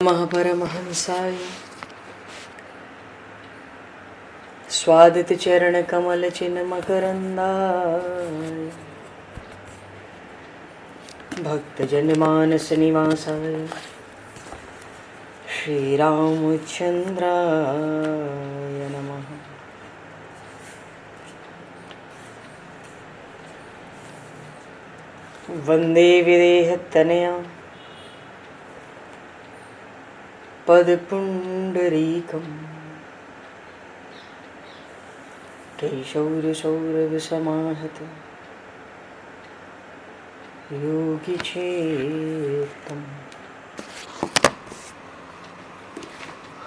महापरमहंसाय स्वादित चरण कमल चिन्ह मकरंदाय भक्तजन मानस निवासाय श्री रामचंद्राय नमः। वंदे विदेहतनया पदपुंडरीकं केशौरसौरभसमाहत योगिचेतं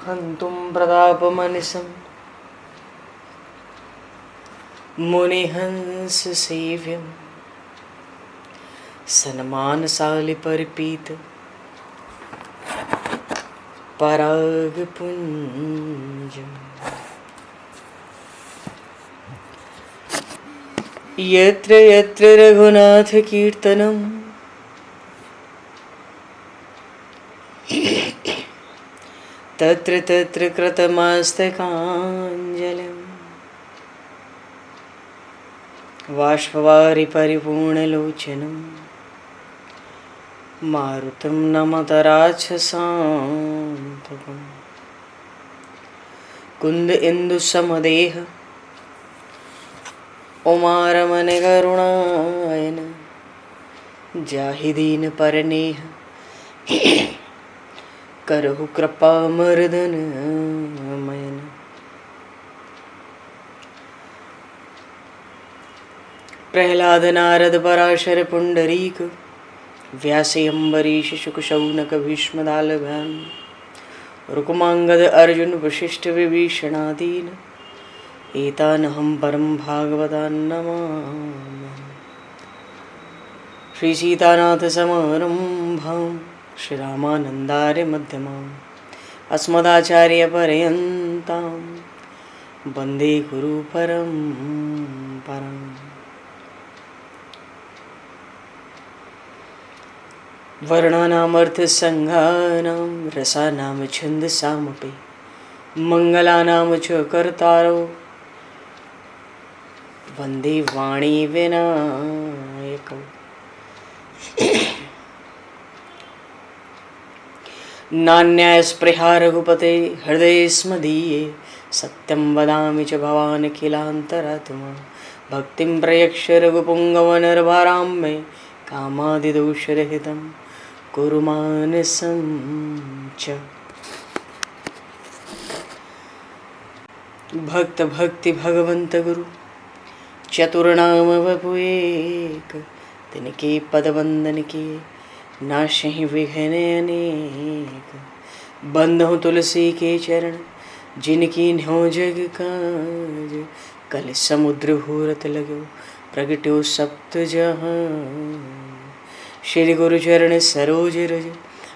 हन्तुं प्रतापमनिशं मुनिहंससेव्यं सन्मानशालिपरिपीत परागपुञ्जम् यत्र यत्र रघुनाथकीर्तनं तत्र तत्र कृतमस्तकाञ्जलिं बाष्पवारि परिपूर्णलोचनं मारुतं नमत राक्षसान्तकं कुन्द इंदुसमदेह उमारमण करुणायन जाहि दीन परनेह करहु कृपा मर्दन मयन। प्रहलाद नारद पराशर पुंडरीक व्यासे अम्बरीश शुक शौनक भीष्म दालभ्याम रुक्मांगद अर्जुन वशिष्ठ विभीषणादीन एतानहं परम भागवतान् नमामि। श्री सीतानाथ समारंभां श्री रामानन्दार्य मध्यमाम् अस्मदाचार्य पर्यन्तां वन्दे गुरु परम्पराम्। वर्णानामर्थ संज्ञानां रसानां छन्दसामपि मंगलानां च कर्तारो वन्दे वाणी विनायकौ। नान्यास्पृहा रघुपते हृदये स्मदीये सत्यं वदामि च भवान् अखिलान्तरात्मा भक्तिं प्रयक्ष रघुपुङ्गवनर्वरां मे कामादिदोषरहितं कुरु मानसं च। भक्त भक्ति भगवंत गुरु चतुर्नाम वपु एक तिनके पद वंदन के नाशहि विघ्न अनेक। बंधु तुलसी के चरण जिनकी न्यो जग काज कल समुद्र घोरत लगो प्रगट्यो सप्त जहान। श्री गुरु चरण सरोज रज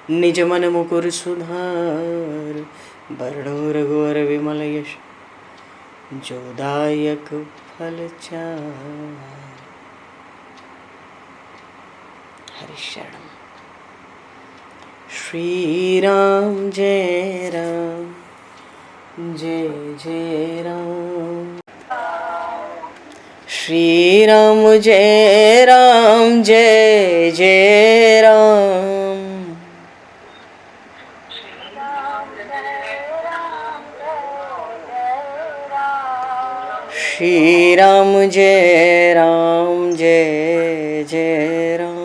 निज मन मुकुर सुधार वर्णो रघुवर विमल यश जोदायक फलचार। हरि शरण। श्री राम जय राम जय जय राम। श्री राम जय राम जय जय राम। श्री राम जय राम जय जय राम।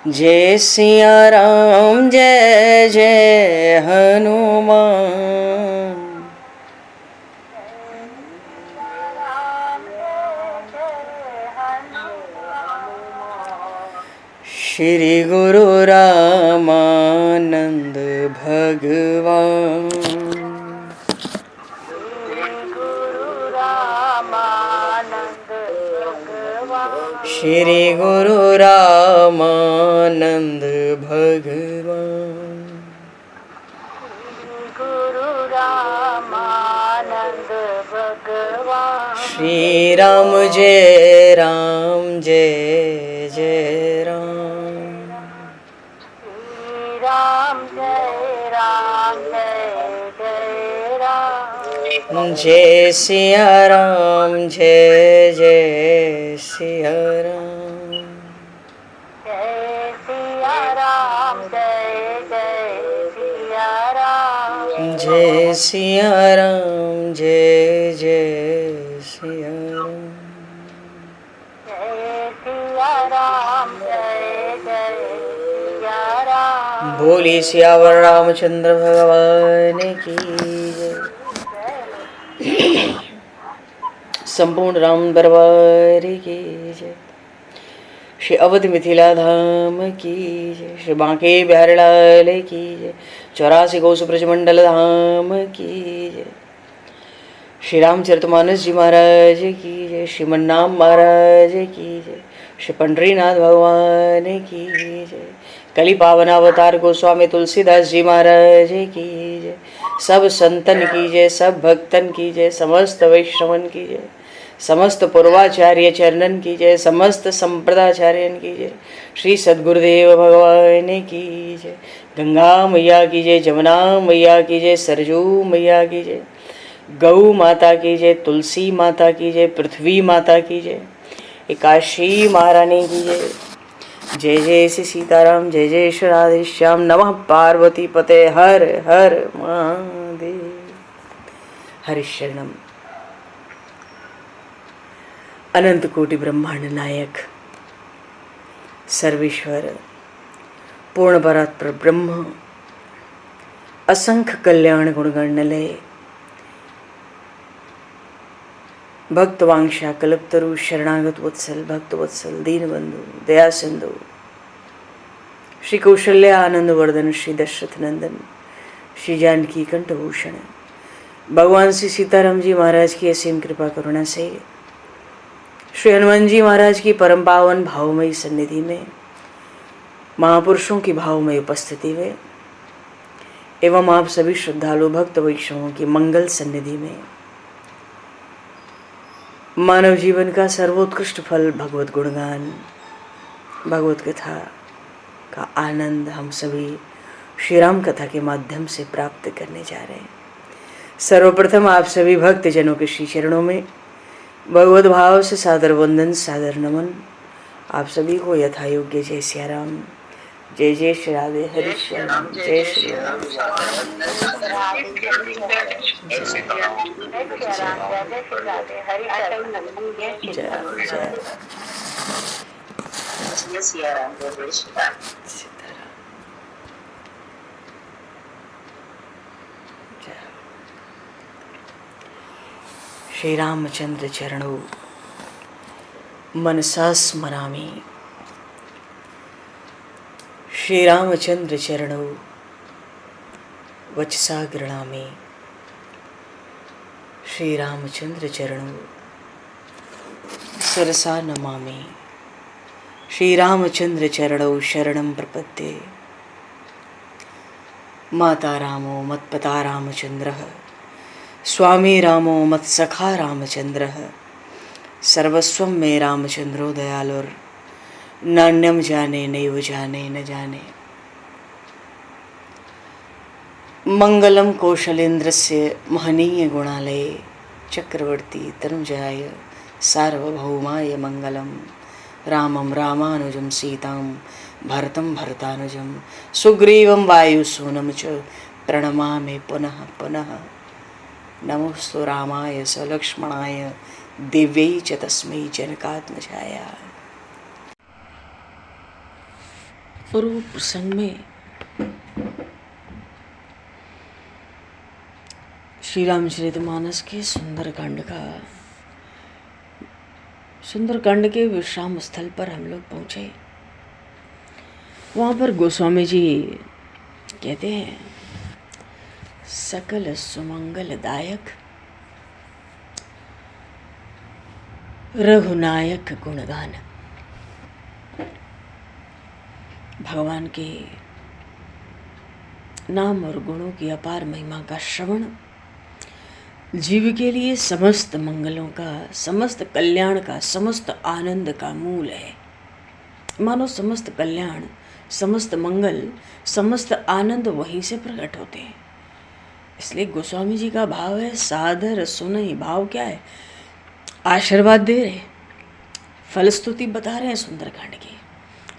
जय सिया राम जय जय हनुमान। श्री गुरु रामानंद भगवान। श्री गुरु रामानंद भगवान। श्री राम जय राम जय जय राम। श्री राम जय जय राम। जय सिया राम जय जय सिया राम। जय सिया राम जय जय सिया राम। जय सिया राम जय जय सिया राम। जय सिया राम जय जय सिया राम। बोली सियावर रामचंद्र भगवान की जय। संपूर्ण राम दरबार की जय। श्री अवध मिथिला धाम की जय। श्री बांके बिहारी लाल की जय। 84 कोस ब्रजमंडल धाम की जय। श्री रामचरितमानस जी महाराज की जय। श्रीमन्नाम महाराज की जय। श्री पंडरीनाथ भगवान की जय। कली पावन अवतार गोस्वामी तुलसीदास जी महाराज की जय। सब संतन की जय, सब भक्तन की जय, समस्त वैष्णवन की जय, समस्त पूर्वाचार्य चरणन की जय, समस्त संप्रदाचार्यन की जय। श्री सद्गुरुदेव भगवान की जय। गंगा मैया की जय, जमुना मैया की जय, सरजू मैया की जय, गौ माता की जय, तुलसी माता की जय, पृथ्वी माता की जय, एकाशी महारानी की जय। जय जय श्री सीताराम, जय जय श्री राधेश्याम। नमः पार्वती पते हर हर महादेव। हरिशरणम। अनंत कोटि ब्रह्मांड नायक सर्वेश्वर पूर्ण परात्पर ब्रह्म असंख्य कल्याण गुणगणलय भक्तवांशा कल्पतरु शरणागत वत्सल भक्त वत्सल दीनबंधु दया सिंधु श्री कौशल्य आनंद वर्धन श्री दशरथ नंदन श्री जानकी कंठभूषण भगवान श्री सीताराम जी महाराज की असीम कृपा करुणा से श्री हनुमान जी महाराज की परम पावन भावमयी सन्निधि में महापुरुषों की भावमयी उपस्थिति में एवं आप सभी श्रद्धालु भक्त वैष्णवों की मंगल सन्निधि में मानव जीवन का सर्वोत्कृष्ट फल भगवत गुणगान भगवत कथा का आनंद हम सभी श्री राम कथा के माध्यम से प्राप्त करने जा रहे हैं। सर्वप्रथम आप सभी भक्त जनों के श्री चरणों में भगवत भाव से सादर वंदन सादर नमन। आप सभी को यथा योग्य जय सिया राम, जय जय श्री राधे हरि श्याम, जय श्री राम। श्री रामचंद्र चरणों मनसा स्मरामि। श्री रामचंद्र चरणों वचसा गृणामि। श्री रामचंद्र चरणों शिरसा नमामि। श्री रामचंद्र चरणों शरणं प्रपद्ये। माता रामो मत्पता रामचंद्रः, स्वामी रामो मत्सखा रामचंद्रः, सर्वस्वं मे रामचंद्रो दयालुर्, नान्यं जाने नैव जाने न जाने। मंगलम कौशलेन्द्रस्य महनीय गुणालये, चक्रवर्ती तनुजाय सार्वभौमाय मंगलम। रामं रामानुजं सीतां भरतं भरतानुजं, सुग्रीवं वायुसूनं च प्रणमामि पुनः पुनः। नमोस्तु रामाय स लक्ष्मणाय दिव्यै च तस्मै जनकात्मजाय। पूर्व प्रसंग में श्री रामचरितमानस के सुंदरकांड के विश्राम स्थल पर हम लोग पहुँचे। वहाँ पर गोस्वामी जी कहते हैं, सकल सुमंगलदायक रघुनायक गुणगान। भगवान के नाम और गुणों की अपार महिमा का श्रवण जीव के लिए समस्त मंगलों का, समस्त कल्याण का, समस्त आनंद का मूल है। मानो समस्त कल्याण, समस्त मंगल, समस्त आनंद वहीं से प्रकट होते हैं। इसलिए गोस्वामी जी का भाव है सादर सुनहि। भाव क्या है? आशीर्वाद दे रहे, फलस्तुति बता रहे हैं सुंदरकांड की।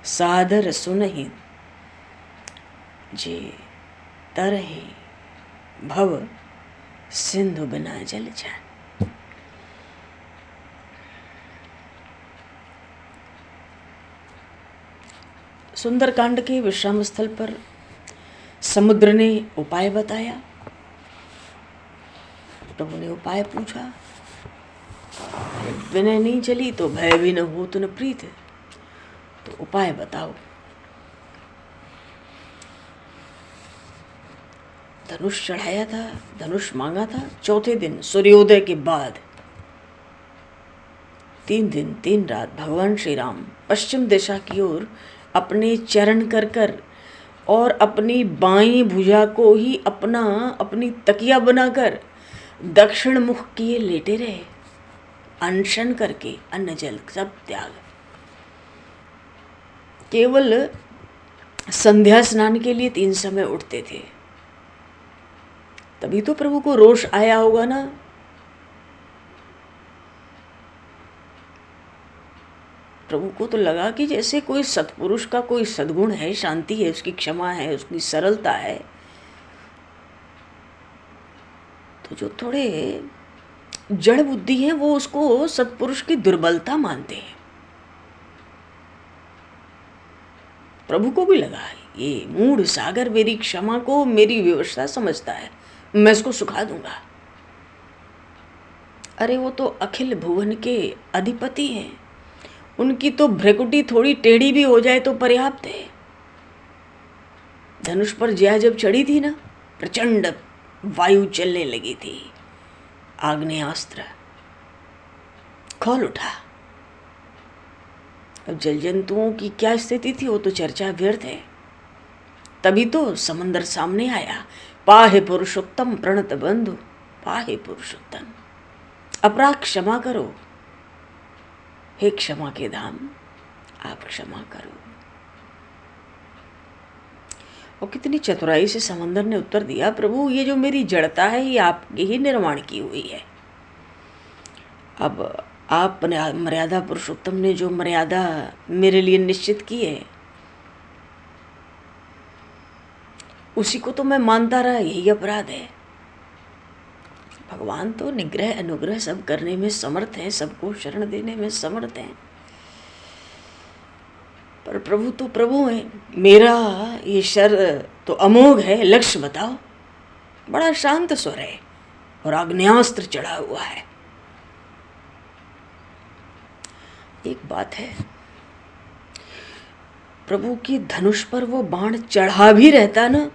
सादर सुनहि जे तरहि भव सिंधु बिना जल जान। सुंदरकांड के विश्राम स्थल पर समुद्र ने उपाय बताया। प्रभु ने उपाय पूछा, विनय नहीं चली तो भय भी न हो तो न प्रीत, तो उपाय बताओ। धनुष चढ़ाया था, धनुष मांगा था। चौथे दिन सूर्योदय के बाद 3 दिन 3 रात भगवान श्री राम पश्चिम दिशा की ओर अपने चरण कर कर और अपनी बाईं भुजा को ही अपनी तकिया बनाकर दक्षिण मुख किए लेटे रहे, अनशन करके, अन्न जल सब त्याग। केवल संध्या स्नान के लिए 3 समय उठते थे। तभी तो प्रभु को रोष आया होगा ना। प्रभु को तो लगा कि जैसे कोई सत्पुरुष का कोई सद्गुण है, शांति है, उसकी क्षमा है, उसकी सरलता है, तो जो थोड़े जड़ बुद्धि है वो उसको सत्पुरुष की दुर्बलता मानते हैं। प्रभु को भी लगा ये मूढ़ सागर मेरी क्षमा को, मेरी व्यवस्था समझता है, मैं इसको सुखा दूंगा। अरे वो तो अखिल भुवन के अधिपति हैं, उनकी तो भ्रकुटी थोड़ी टेढ़ी भी हो जाए तो पर्याप्त है। धनुष पर जया जब चढ़ी थी ना, प्रचंड वायु चलने लगी थी, आग्नेयास्त्र खोल उठा। अब जल जंतुओं की क्या स्थिति थी वो तो चर्चा व्यर्थ है। तभी तो समंदर सामने आया। पाहे पुरुषोत्तम प्रणत बंधु, पाहे पुरुषोत्तम, अपराध क्षमा करो, हे क्षमा के धाम आप क्षमा करो। और कितनी चतुराई से समंदर ने उत्तर दिया, प्रभु ये जो मेरी जड़ता है ये आपके ही निर्माण की हुई है। अब आप मर्यादा पुरुषोत्तम ने जो मर्यादा मेरे लिए निश्चित की है उसी को तो मैं मानता रहा, यही अपराध है। भगवान तो निग्रह अनुग्रह सब करने में समर्थ है, सबको शरण देने में समर्थ है, पर प्रभु तो प्रभु है। मेरा ये शर तो अमोघ है, लक्ष्य बताओ। बड़ा शांत स्वर है और आग्नेयास्त्र चढ़ा हुआ है। एक बात है, प्रभु की धनुष पर वो बाण चढ़ा भी रहता ना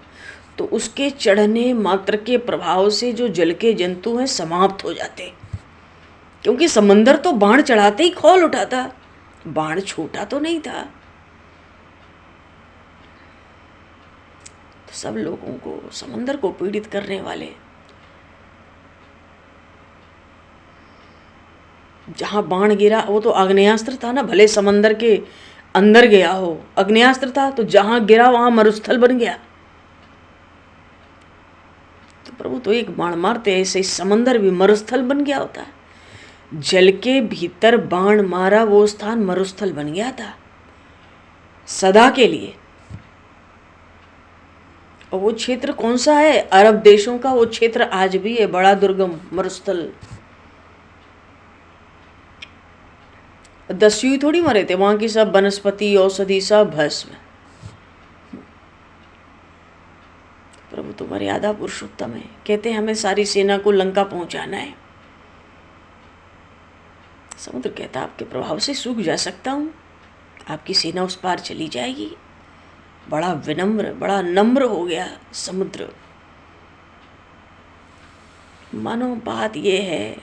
तो उसके चढ़ने मात्र के प्रभाव से जो जल के जंतु हैं समाप्त हो जाते, क्योंकि समंदर तो बाण चढ़ाते ही खोल उठाता, बाण छोटा तो नहीं था। तो सब लोगों को, समंदर को पीड़ित करने वाले, जहां बाण गिरा वो तो आग्नेयास्त्र था ना, भले समंदर के अंदर गया हो, आग्नेयास्त्र था, तो जहां गिरा वहां मरुस्थल बन गया। तो प्रभु तो एक बाण मारते ऐसे समंदर भी मरुस्थल बन गया होता। जल के भीतर बाण मारा वो स्थान मरुस्थल बन गया था सदा के लिए। और वो क्षेत्र कौन सा है? अरब देशों का वो क्षेत्र आज भी है, बड़ा दुर्गम मरुस्थल। दस्यु थोड़ी मरे थे, वहां की सब वनस्पति औषधि सब भस्म। प्रभु तो मर्यादा पुरुषोत्तम है, कहते हैं हमें सारी सेना को लंका पहुंचाना है। समुद्र कहता आपके प्रभाव से सूख जा सकता हूं, आपकी सेना उस पार चली जाएगी। बड़ा विनम्र, बड़ा नम्र हो गया समुद्र। मानो बात यह है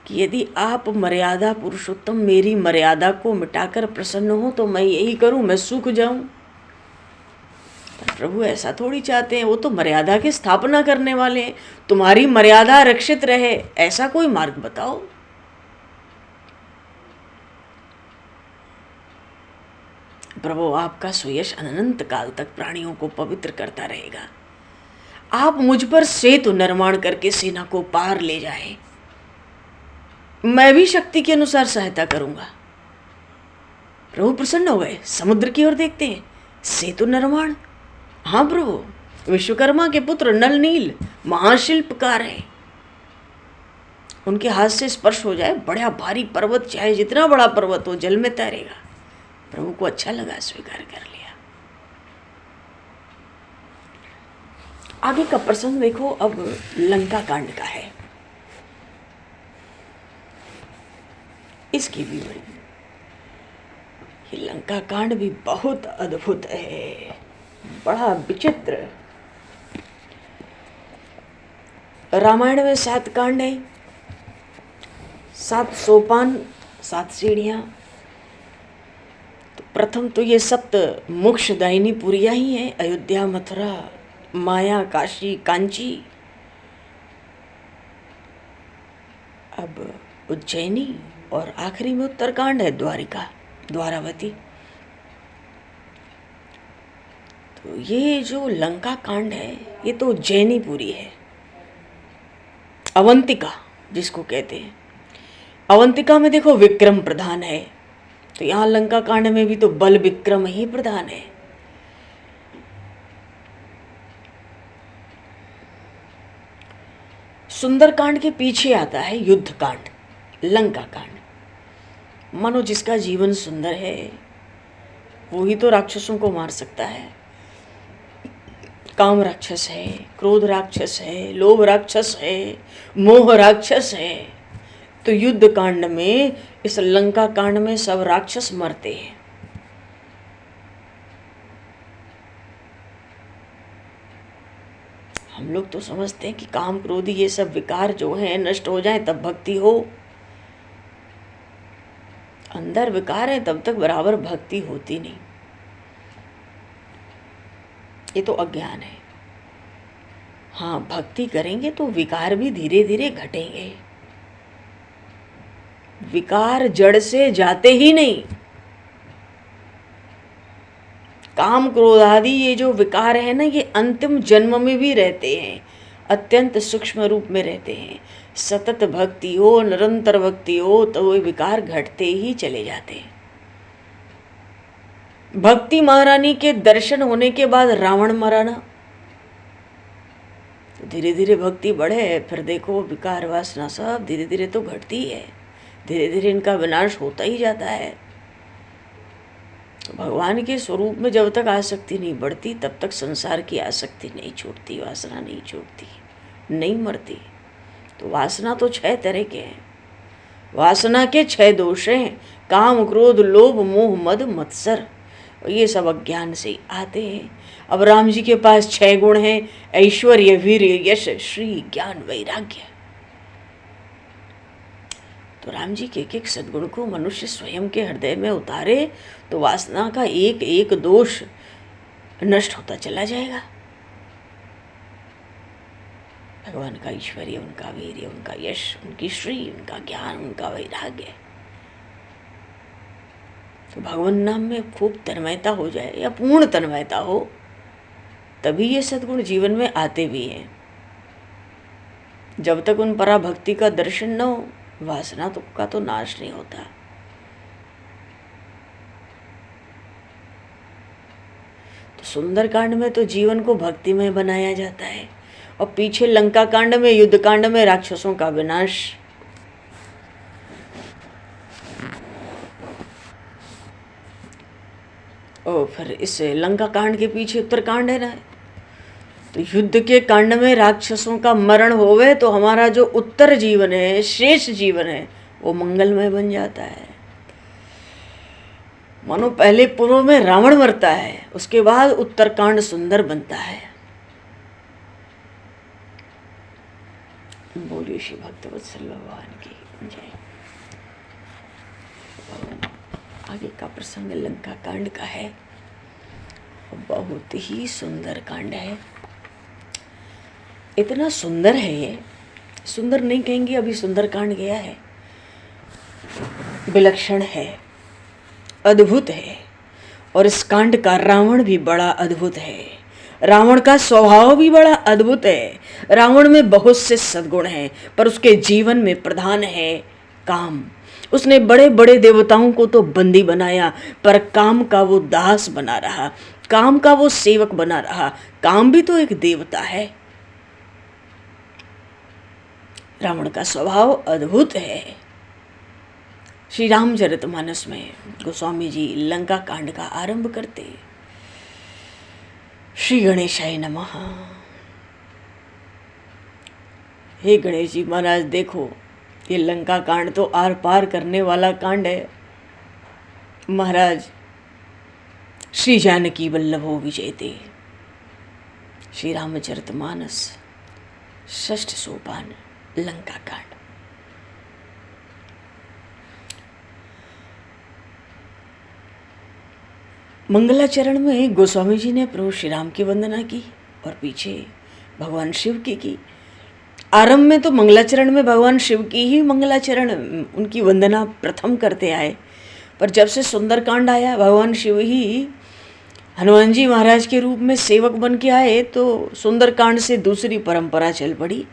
कि यदि आप मर्यादा पुरुषोत्तम मेरी मर्यादा को मिटाकर प्रसन्न हो तो मैं यही करूं, मैं सूख जाऊं। प्रभु ऐसा थोड़ी चाहते हैं, वो तो मर्यादा की स्थापना करने वाले हैं। तुम्हारी मर्यादा रक्षित रहे ऐसा कोई मार्ग बताओ। प्रभु आपका सुयश अनंत काल तक प्राणियों को पवित्र करता रहेगा। आप मुझ पर सेतु निर्माण करके सेना को पार ले जाए, मैं भी शक्ति के अनुसार सहायता करूंगा। प्रभु प्रसन्न हो गए, समुद्र की ओर देखते हैं, सेतु निर्माण। हाँ प्रभु, विश्वकर्मा के पुत्र नल नील महाशिल्पकार हैं, उनके हाथ से स्पर्श हो जाए बड़ा भारी पर्वत, चाहे जितना बड़ा पर्वत हो जल में तैरेगा। प्रभु को अच्छा लगा, स्वीकार कर लिया। आगे का प्रसंग देखो, अब लंका कांड का है। इसकी भी बड़ी, ये लंका कांड भी बहुत अद्भुत है, बड़ा विचित्र। रामायण में 7 कांड है, 7 सोपान, 7 सीढ़ियां। तो प्रथम तो ये 7 मोक्षदायिनी पुरियां ही हैं, अयोध्या, मथुरा, माया, काशी, कांची, अब उज्जैनी, और आखिरी में उत्तरकांड है, द्वारिका, द्वारावती। तो ये जो लंका कांड है ये तो उज्जैनीपुरी है, अवंतिका जिसको कहते हैं। अवंतिका में देखो विक्रम प्रधान है, तो यहाँ लंका कांड में भी तो बल विक्रम ही प्रधान है। सुंदरकांड के पीछे आता है युद्ध कांड, लंका कांड। मानो जिसका जीवन सुंदर है वो ही तो राक्षसों को मार सकता है। काम राक्षस है, क्रोध राक्षस है, लोभ राक्षस है, मोह राक्षस है। तो युद्ध कांड में, इस लंका कांड में सब राक्षस मरते हैं। हम लोग तो समझते हैं कि काम क्रोधी ये सब विकार जो हैं नष्ट हो जाएं तब भक्ति हो। अंदर विकार है तब तक बराबर भक्ति होती नहीं, ये तो अज्ञान है। हाँ, भक्ति करेंगे तो विकार भी धीरे धीरे घटेंगे। विकार जड़ से जाते ही नहीं। काम क्रोध आदि ये जो विकार है ना, ये अंतिम जन्म में भी रहते हैं, अत्यंत सूक्ष्म रूप में रहते हैं। सतत भक्ति हो, निरंतर भक्ति हो, तो वो विकार घटते ही चले जाते हैं। भक्ति महारानी के दर्शन होने के बाद रावण मराना, तो धीरे धीरे भक्ति बढ़े, फिर देखो विकार वासना सब धीरे धीरे तो घटती है, धीरे धीरे इनका विनाश होता ही जाता है। तो भगवान के स्वरूप में जब तक आसक्ति नहीं बढ़ती तब तक संसार की आसक्ति नहीं छूटती, वासना नहीं छूटती, नहीं मरती। तो वासना तो 6 तरह के हैं। वासना के 6 दोष हैं, काम क्रोध लोभ मोह मद मत्सर, ये सब अज्ञान से आते हैं। अब राम जी के पास 6 गुण हैं, ऐश्वर्य, वीर्य, यश, श्री, ज्ञान, वैराग्य। तो राम जी के एक सद्गुण को मनुष्य स्वयं के हृदय में उतारे तो वासना का एक एक दोष नष्ट होता चला जाएगा। भगवान का ऐश्वर्य, उनका वीर्य, उनका यश, उनकी श्री, उनका ज्ञान, उनका वैराग्य। तो भगवान नाम में खूब तन्मयता हो जाए या पूर्ण तन्मयता हो, तभी ये सद्गुण जीवन में आते भी हैं। जब तक उन पराभक्ति का दर्शन न हो, वासना का तो नाश नहीं होता। तो सुंदरकांड में तो जीवन को भक्तिमय बनाया जाता है, और पीछे लंका कांड में, युद्ध कांड में राक्षसों का विनाश। और फिर इस लंका कांड के पीछे उत्तरकांड है ना, तो युद्ध के कांड में राक्षसों का मरण होवे तो हमारा जो उत्तर जीवन है, शेष जीवन है, वो मंगलमय बन जाता है। मानो पहले पूर्व में रावण मरता है, उसके बाद उत्तरकांड सुंदर बनता है। बोलिए श्री भक्तवत्सल भगवान की जय। आगे का प्रसंग लंका कांड का है। बहुत ही सुंदर कांड है। इतना सुंदर है ये, सुंदर नहीं कहेंगे, अभी सुंदर कांड गया है, विलक्षण है, अद्भुत है। और इस कांड का रावण भी बड़ा अद्भुत है। रावण का स्वभाव भी बड़ा अद्भुत है। रावण में बहुत से सद्गुण हैं, पर उसके जीवन में प्रधान है काम। उसने बड़े बड़े देवताओं को तो बंदी बनाया, पर काम का वो दास बना रहा, काम का वो सेवक बना रहा। काम भी तो एक देवता है। रावण का स्वभाव अद्भुत है। श्री रामचरितमानस में गोस्वामी जी लंका कांड का आरंभ करते। श्री गणेशाय नमः। हे गणेश जी महाराज, देखो ये लंका कांड तो आर पार करने वाला कांड है। महाराज, श्री जानकी वल्लभो विजयते, श्री रामचरितमानस, षष्ठ सोपान, लंका कांड। मंगलाचरण में गोस्वामी जी ने प्रभु श्री राम की वंदना की और पीछे भगवान शिव की। आरंभ में तो मंगलाचरण में भगवान शिव की ही मंगलाचरण, उनकी वंदना प्रथम करते आए, पर जब से सुंदरकांड आया, भगवान शिव ही हनुमान जी महाराज के रूप में सेवक बन के आए, तो सुंदरकांड से दूसरी परंपरा चल पड़ी।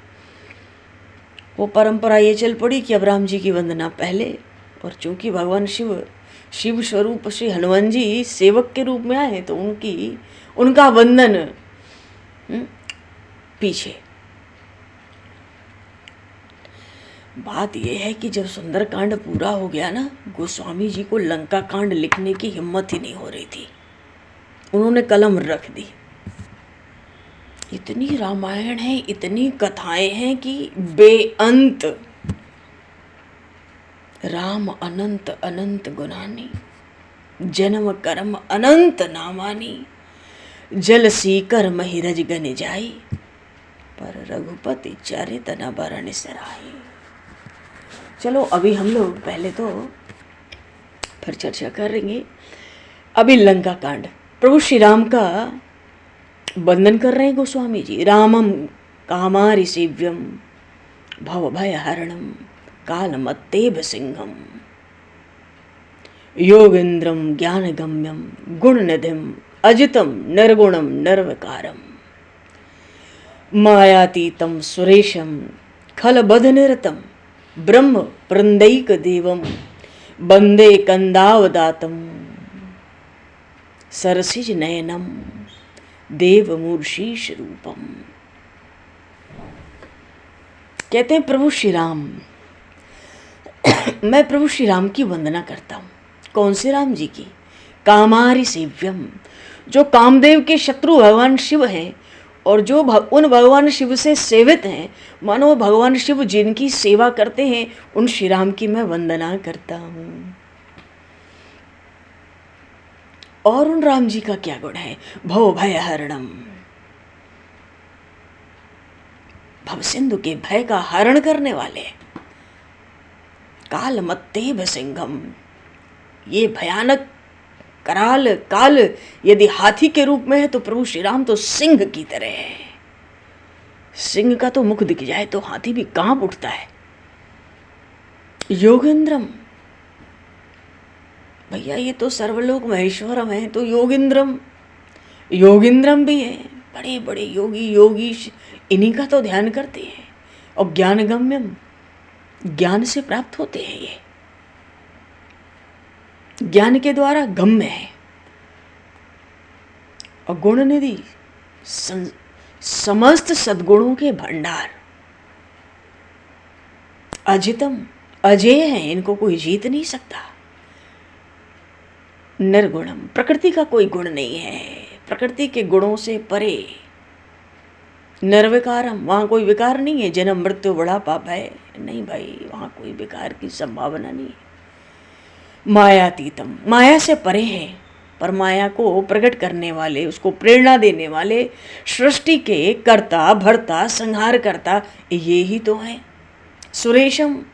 वो परंपरा ये चल पड़ी कि अब राम जी की वंदना पहले, और चूंकि भगवान शिव स्वरूप श्री हनुमान जी सेवक के रूप में आए, तो उनका वंदन पीछे। बात यह है कि जब सुंदरकांड पूरा हो गया ना, गोस्वामी जी को लंका कांड लिखने की हिम्मत ही नहीं हो रही थी। उन्होंने कलम रख दी। इतनी रामायण है, इतनी कथाएं हैं कि बेअंत। राम अनंत अनंत गुणानी, जन्म कर्म अनंत नामानी, जल सीकर महिरज गन जाई, पर रघुपति चरित न बरन सराई। चलो अभी हम लोग पहले तो फिर चर्चा करेंगे। अभी लंका कांड, प्रभु श्री राम का वंदन कर रहे हैं गोस्वामी जी। रामम कामारि सेव्यम भव भय हरणम कालमत्तेभ सिंहम योगेन्द्रम ज्ञानगम्यम गुणनिधिम अजितम निर्गुणम निर्विकारम मायातीतम सुरेशम खलबधनिरतम ब्रह्म वृंदैक देवम वंदे कंदावदातम सरसिज नयनम देवमूर्षीश रूपम। कहते हैं प्रभु श्री राम, मैं प्रभु श्री राम की वंदना करता हूँ। कौन से राम जी की? कामारि सेव्यम, जो कामदेव के शत्रु भगवान शिव हैं और जो उन भगवान शिव से सेवित हैं, मानो भगवान शिव जिनकी सेवा करते हैं, उन श्री राम की मैं वंदना करता हूँ। और उन राम जी का क्या गुण है? भव भय हरणम, भव सिंधु के भय का हरण करने वाले। काल मत्तेभ सिंघम, ये भयानक कराल काल यदि हाथी के रूप में है, तो प्रभु श्री राम तो सिंह की तरह है। सिंह का तो मुख दिख जाए तो हाथी भी कांप उठता है। योगेंद्रम, भैया ये तो सर्वलोक महेश्वरम है, तो योगेंद्रम भी है। बड़े बड़े योगीश इन्हीं का तो ध्यान करते हैं। और ज्ञानगम्यम, ज्ञान से प्राप्त होते हैं, ये ज्ञान के द्वारा गम्य है। और गुणनिधि, समस्त सद्गुणों के भंडार। अजितम, अजय है, इनको कोई जीत नहीं सकता। निर्गुणम, प्रकृति का कोई गुण नहीं है, प्रकृति के गुणों से परे। निर्विकारम, वहाँ कोई विकार नहीं है। जन्म मृत्यु बुढ़ापा भय नहीं भाई, वहाँ कोई विकार की संभावना नहीं है। मायातीतम, माया से परे है, पर माया को प्रकट करने वाले, उसको प्रेरणा देने वाले, सृष्टि के कर्ता भर्ता संहार करता, ये ही तो है। सुरेशम,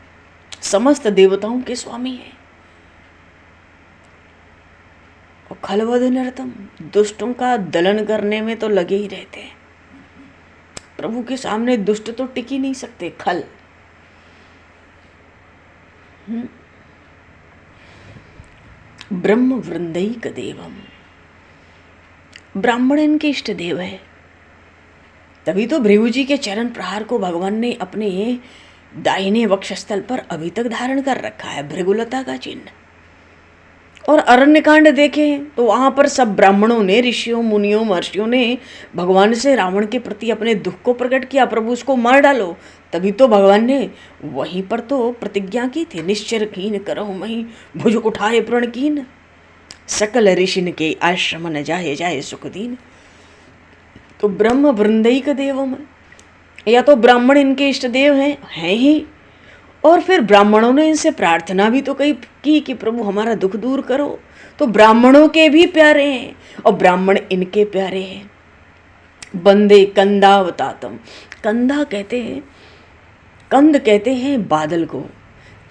समस्त देवताओं के स्वामी है। और खलवद नरतम, दुष्टों का दलन करने में तो लगे ही रहते हैं। प्रभु के सामने दुष्ट तो टिक ही नहीं सकते। खल ब्रह्म वृंदैक देवम, ब्राह्मण इनके इष्ट देव है। तभी तो भृगु जी के चरण प्रहार को भगवान ने अपने दाहिने वक्षस्थल पर अभी तक धारण कर रखा है, भृगुलता का चिन्ह। और अरण्यकांड देखें तो वहां पर सब ब्राह्मणों ने, ऋषियों मुनियों महर्षियों ने भगवान से रावण के प्रति अपने दुख को प्रकट किया, प्रभु उसको मार डालो। तभी तो भगवान ने वहीं पर तो प्रतिज्ञा की थी, निश्चर कीन करहु मही भुज उठाए प्रण कीन, सकल ऋषिन के आश्रम न जाए जाए सुख दीन। तो ब्रह्म वृंदैक देवम, या तो ब्राह्मण इनके इष्ट देव हैं ही, और फिर ब्राह्मणों ने इनसे प्रार्थना भी तो कई की कि प्रभु हमारा दुख दूर करो। तो ब्राह्मणों के भी प्यारे हैं और ब्राह्मण इनके प्यारे हैं। बंदे कंदावतातम, कंदा कहते हैं, कंद कहते हैं बादल को,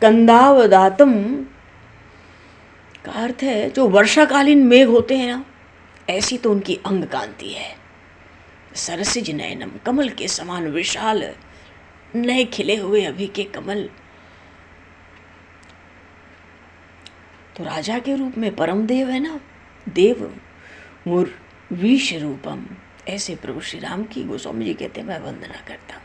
कंदावदातम का अर्थ है जो वर्षाकालीन मेघ होते हैं ना, ऐसी तो उनकी अंग कांति है। सरसिज नयनम, कमल के समान विशाल नए खिले हुए अभी के कमल। तो राजा के रूप में परम देव है ना, देव मुर विष रूपम, ऐसे प्रभु श्री राम की गोस्वामी जी कहते हैं मैं वंदना करता हूं।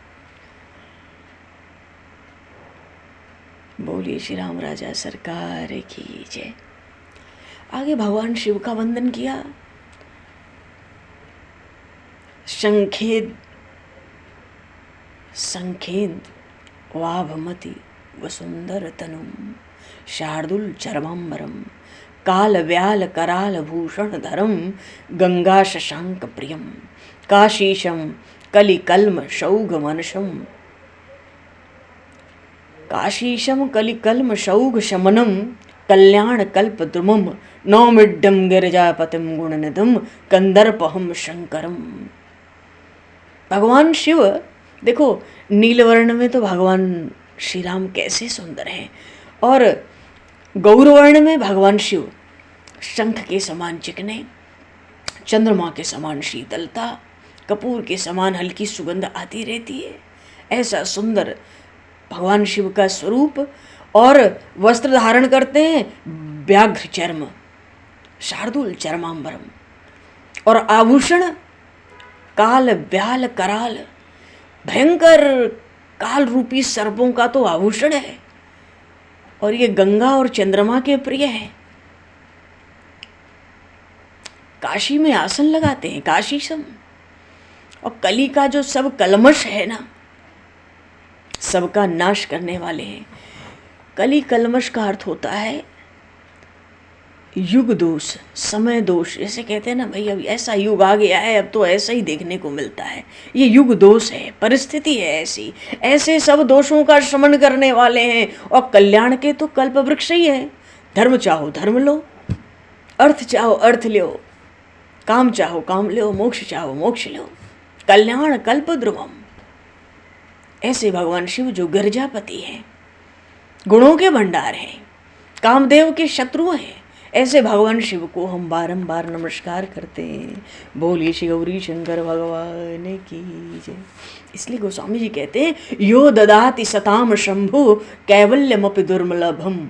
बोलिए श्री राम राजा सरकार की जय। आगे भगवान शिव का वंदन किया। संखेद वाभमति वसुंदर तनुम, शार्दुल चरमांबरम, काल व्याल कराल भूषण धरम, गंगा शशांक प्रियम, काशीशम कलिकल्म शौघ मनशम, काशीशम कलिकल्म शौघ शमनम, कल्याण कल्प द्रुमम, नौमिड्डम गिरिजापतिम गुणनिधम, कंदर्पहम शंकरम। भगवान शिव देखो, नीलवर्ण में तो भगवान श्री राम कैसे सुंदर हैं, और गौरवर्ण में भगवान शिव शंख के समान चिकने, चंद्रमा के समान शीतलता, कपूर के समान हल्की सुगंध आती रहती है। ऐसा सुंदर भगवान शिव का स्वरूप। और वस्त्र धारण करते हैं व्याघ्र चर्म, शार्दुल चर्मांबरम, और आभूषण काल व्याल कराल, भयंकर काल रूपी सर्पों का तो आभूषण है। और ये गंगा और चंद्रमा के प्रिय है। काशी में आसन लगाते हैं, काशीसम। और कली का जो सब कलमश है ना, सबका नाश करने वाले हैं। कली कलमश का अर्थ होता है युग दोष, समय दोष। जैसे कहते हैं ना भाई अब ऐसा युग आ गया है, अब तो ऐसा ही देखने को मिलता है। ये युग दोष है, परिस्थिति है ऐसी। ऐसे सब दोषों का शमन करने वाले हैं। और कल्याण के तो कल्प वृक्ष ही है। धर्म चाहो धर्म लो, अर्थ चाहो अर्थ लो, काम चाहो काम लो, मोक्ष चाहो मोक्ष लो, कल्याण कल्प ध्रुवम। ऐसे भगवान शिव जो गिरजापति हैं, गुणों के भंडार हैं, कामदेव के शत्रु हैं, ऐसे भगवान शिव को हम बारंबार नमस्कार करते हैं। बोलिए श्री गौरी शंकर भगवान की जय। इसलिए गोस्वामी जी कहते हैं यो ददाति सताम शंभु कैवल्यमपि दुर्लभम,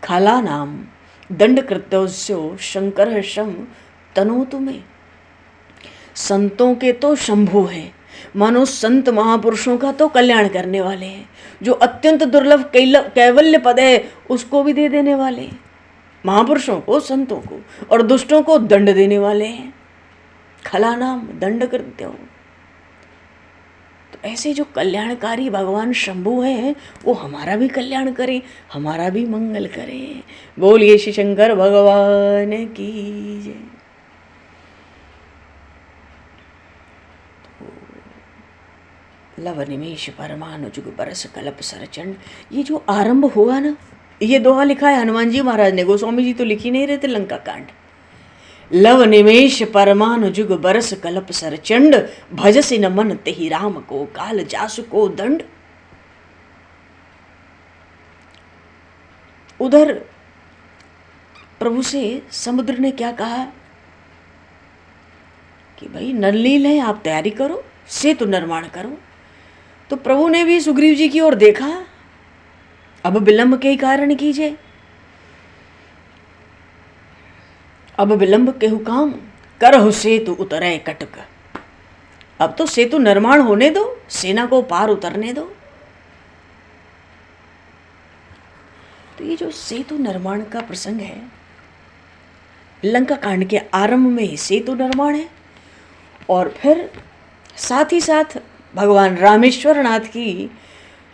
खाला नाम दंड कृत्योस्यो शंकर शम तनो तुम्हें। संतों के तो शंभु हैं, मानो संत महापुरुषों का तो कल्याण करने वाले हैं। जो अत्यंत दुर्लभ कैवल्य पद है उसको भी दे देने वाले हैं, महापुरुषों को, संतों को, और दुष्टों को दंड देने वाले हैं। खला नाम दंड करते हो। तो ऐसे जो कल्याणकारी भगवान शंभु हैं वो हमारा भी कल्याण करें, हमारा भी मंगल करें। बोलिए श्री शंकर भगवान की जय। लव निमेश परमाणु जुग बरस कल्प सरचंड, ये जो आरंभ हुआ ना, ये दोहा लिखा है हनुमान जी महाराज ने, गोस्वामी जी तो लिख ही नहीं रहे थे लंका कांड। लव निमेश परमाणु जुग बरस कल्प सरचंड, भजसि न मन तेहि राम को काल जासु को दंड। उधर प्रभु से समुद्र ने क्या कहा कि भाई नलनील है, आप तैयारी करो, सेतु निर्माण करो। तो प्रभु ने भी सुग्रीव जी की ओर देखा, अब विलंब के कारण कीजिए, अब विलंब केहू काम, करहु सेतु उतरे कटक। अब तो सेतु निर्माण होने दो, सेना को पार उतरने दो। तो ये जो सेतु निर्माण का प्रसंग है, लंका कांड के आरंभ में ही सेतु निर्माण है, और फिर साथ ही साथ भगवान रामेश्वर नाथ की